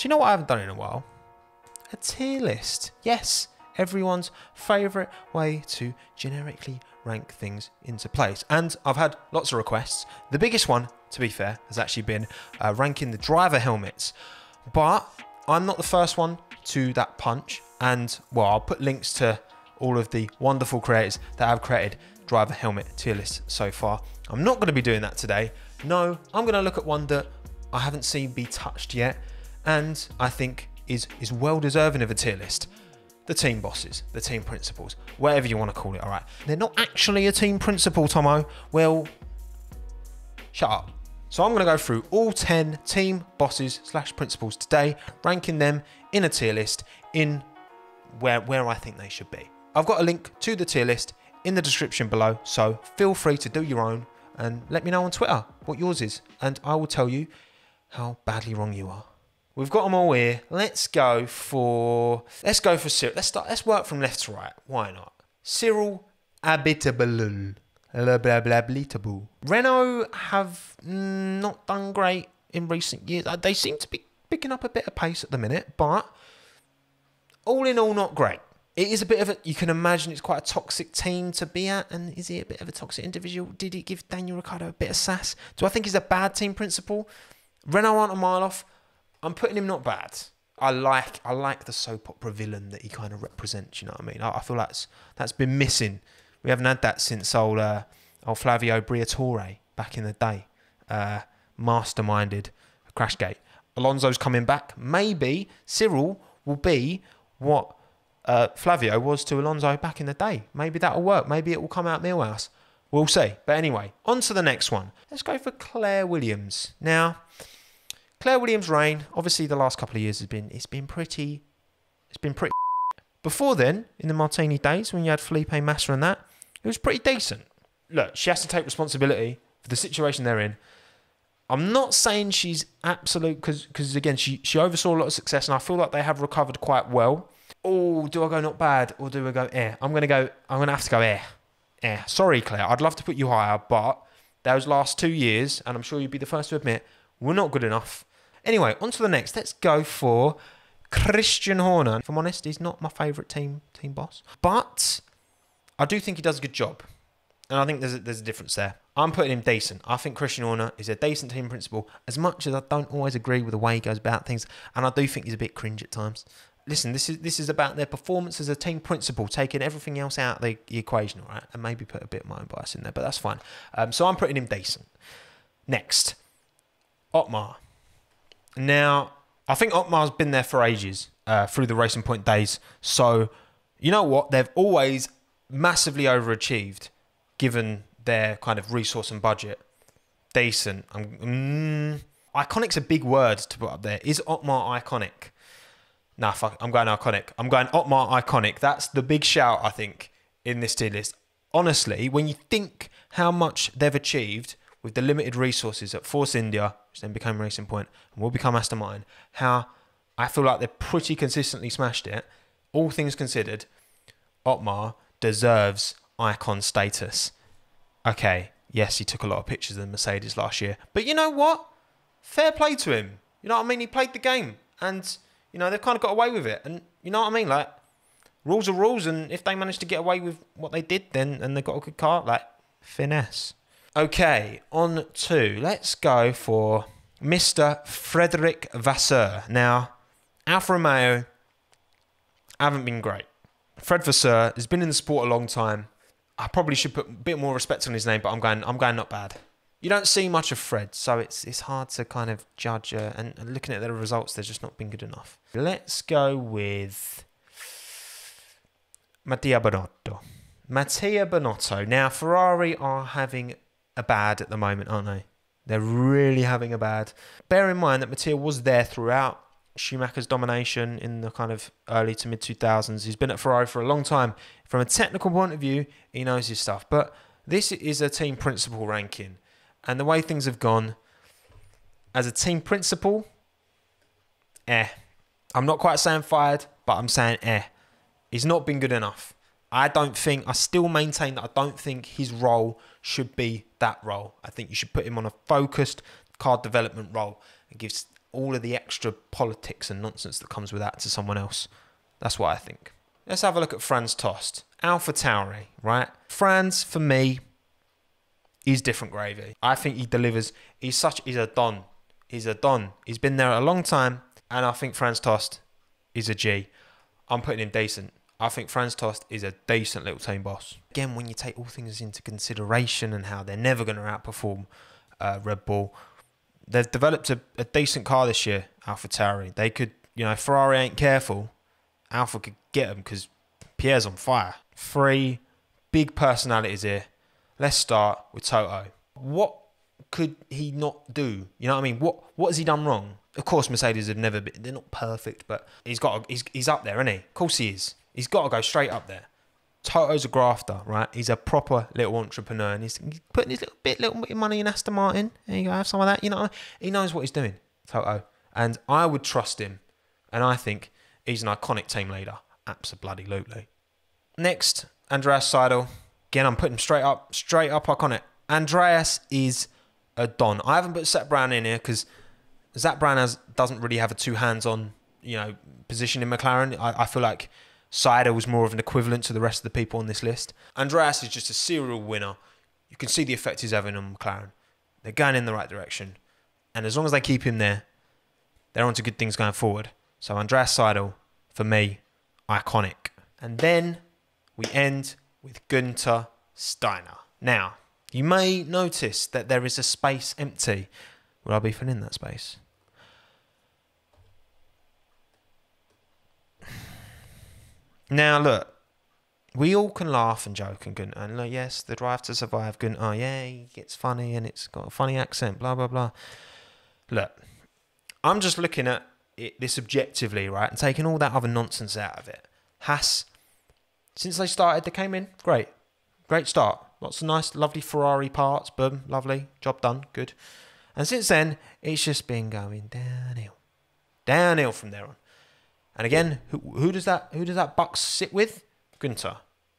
So you know what I haven't done in a while? A tier list. Yes, everyone's favourite way to generically rank things into place. And I've had lots of requests. The biggest one, to be fair, has actually been ranking the driver helmets. But I'm not the first one to that punch. And, well, I'll put links to all of the wonderful creators that have created driver helmet tier lists so far. I'm not going to be doing that today. No, I'm going to look at one that I haven't seen be touched yet, and I think is well deserving of a tier list. The team bosses, the team principals, whatever you want to call it, all right? They're not actually a team principal, Tommo. Well, shut up. So I'm going to go through all 10 team bosses / principals today, ranking them in a tier list in where I think they should be. I've got a link to the tier list in the description below, so feel free to do your own and let me know on Twitter what yours is, and I will tell you how badly wrong you are. We've got them all here. Let's go for Cyril. Let's work from left to right. Why not? Cyril Abitable. Renault have not done great in recent years. They seem to be picking up a bit of pace at the minute, but all in all, not great. It is a bit of a, you can imagine it's quite a toxic team to be at, and is he a bit of a toxic individual? Did it give Daniel Ricciardo a bit of sass? Do I think he's a bad team principal? Renault aren't a mile off. I'm putting him not bad. I like the soap opera villain that he kind of represents, you know what I mean? I feel that's been missing. We haven't had that since old Flavio Briatore back in the day. Masterminded Crashgate. Alonso's coming back. Maybe Cyril will be what Flavio was to Alonso back in the day. Maybe that'll work. Maybe it will come out Millhouse. We'll see. But anyway, on to the next one. Let's go for Claire Williams. Now, Claire Williams' reign, obviously the last couple of years it's been pretty. Before then, in the Martini days, when you had Felipe Massa and that, it was pretty decent. Look, she has to take responsibility for the situation they're in. I'm not saying she's absolute, because again, she oversaw a lot of success, and I feel like they have recovered quite well. Oh, do I go not bad, or do I go eh? I'm going to have to go eh. Sorry, Claire, I'd love to put you higher, but those last 2 years, and I'm sure you'd be the first to admit, were not good enough. Anyway, on to the next. Let's go for Christian Horner. If I'm honest, he's not my favourite team boss, but I do think he does a good job, and I think there's a difference there. I'm putting him decent. I think Christian Horner is a decent team principal, as much as I don't always agree with the way he goes about things, and I do think he's a bit cringe at times. Listen, this is about their performance as a team principal, taking everything else out of the equation, all right, and maybe put a bit of my own bias in there, but that's fine. So I'm putting him decent. Next, Otmar. Now, I think Otmar's been there for ages, through the Racing Point days. So, you know what? They've always massively overachieved, given their kind of resource and budget. Decent. Iconic's a big word to put up there. Is Otmar iconic? Nah, fuck. I'm going iconic. I'm going Otmar iconic. That's the big shout, I think, in this tier list. Honestly, when you think how much they've achieved with the limited resources at Force India, which then became Racing Point and will become Aston Martin, how I feel like they've pretty consistently smashed it. All things considered, Otmar deserves icon status. Okay, yes, he took a lot of pictures of the Mercedes last year, but you know what? Fair play to him. You know what I mean? He played the game, and you know they've kind of got away with it. And you know what I mean? Like, rules are rules, and if they managed to get away with what they did, then and they got a good car, like finesse. Okay, on to, let's go for Mr. Frederic Vasseur. Now, Alfa Romeo haven't been great. Fred Vasseur has been in the sport a long time. I probably should put a bit more respect on his name, but I'm going not bad. You don't see much of Fred, so it's hard to kind of judge, and looking at the results, they've just not been good enough. Let's go with Mattia Binotto. Mattia Binotto. Now, Ferrari are having a bad at the moment, aren't they? They're really having a bad. Bear in mind that Mattia was there throughout Schumacher's domination in the kind of early to mid 2000s. He's been at Ferrari for a long time. From a technical point of view, he knows his stuff. But this is a team principal ranking. And the way things have gone, as a team principal, I'm not quite saying fired, but I'm saying He's not been good enough. I still maintain that I don't think his role should be that role. I think you should put him on a focused car development role and give all of the extra politics and nonsense that comes with that to someone else. That's what I think. Let's have a look at Franz Tost. AlphaTauri, right? Franz, for me, is different gravy. I think he delivers. He's a don. He's a don. He's been there a long time, and I think Franz Tost is a G. I'm putting him decent. I think Franz Tost is a decent little team boss. Again, when you take all things into consideration and how they're never going to outperform Red Bull, they've developed a decent car this year, AlphaTauri. They could, if Ferrari ain't careful, Alpha could get them because Pierre's on fire. 3 big personalities here. Let's start with Toto. What could he not do? You know what I mean? What has he done wrong? Of course, Mercedes have never been. They're not perfect, but he's up there, isn't he? Of course he is. He's got to go straight up there. Toto's a grafter, right? He's a proper little entrepreneur, and he's putting his little bit of money in Aston Martin. There you go, have some of that. You know, he knows what he's doing, Toto, and I would trust him. And I think he's an iconic team leader, absolutely. Next, Andreas Seidel. Again, I'm putting him straight up iconic. Andreas is a don. I haven't put Zach Brown in here because Zach Brown doesn't really have a 2 hands-on, position in McLaren. I feel like Seidel was more of an equivalent to the rest of the people on this list. Andreas is just a serial winner. You can see the effect he's having on McLaren. They're going in the right direction. And as long as they keep him there, they're on to good things going forward. So Andreas Seidel, for me, iconic. And then we end with Günther Steiner. Now, you may notice that there is a space empty. Will I be filling that space? Now, look, we all can laugh and joke and Günther. And look, yes, the Drive to Survive, Günther, yeah, he gets funny and it's got a funny accent, blah, blah, blah. Look, I'm just looking at this objectively, right, and taking all that other nonsense out of it. Haas, since they started, they came in, great start. Lots of nice, lovely Ferrari parts, boom, lovely, job done, good. And since then, it's just been going downhill from there on. And again, who does that buck sit with? Günther.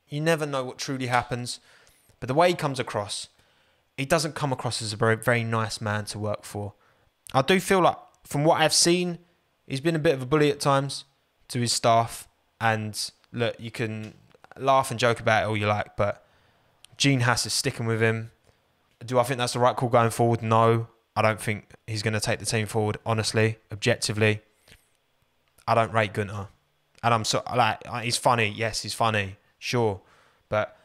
You never know what truly happens, but the way he comes across, he doesn't come across as a very, very nice man to work for. I do feel like, from what I've seen, he's been a bit of a bully at times to his staff. And look, you can laugh and joke about it all you like, but Gene Haas is sticking with him. Do I think that's the right call going forward? No. I don't think he's going to take the team forward, honestly, objectively. I don't rate Günther. And he's funny. Yes, he's funny. Sure. But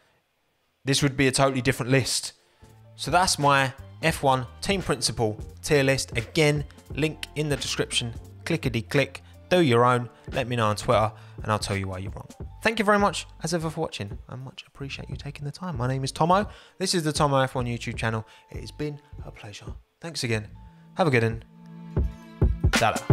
this would be a totally different list. So that's my F1 team principal tier list. Again, link in the description. Clickety-click. Do your own. Let me know on Twitter and I'll tell you why you're wrong. Thank you very much as ever for watching. I much appreciate you taking the time. My name is Tommo. This is the Tommo F1 YouTube channel. It has been a pleasure. Thanks again. Have a good one. Ta-da.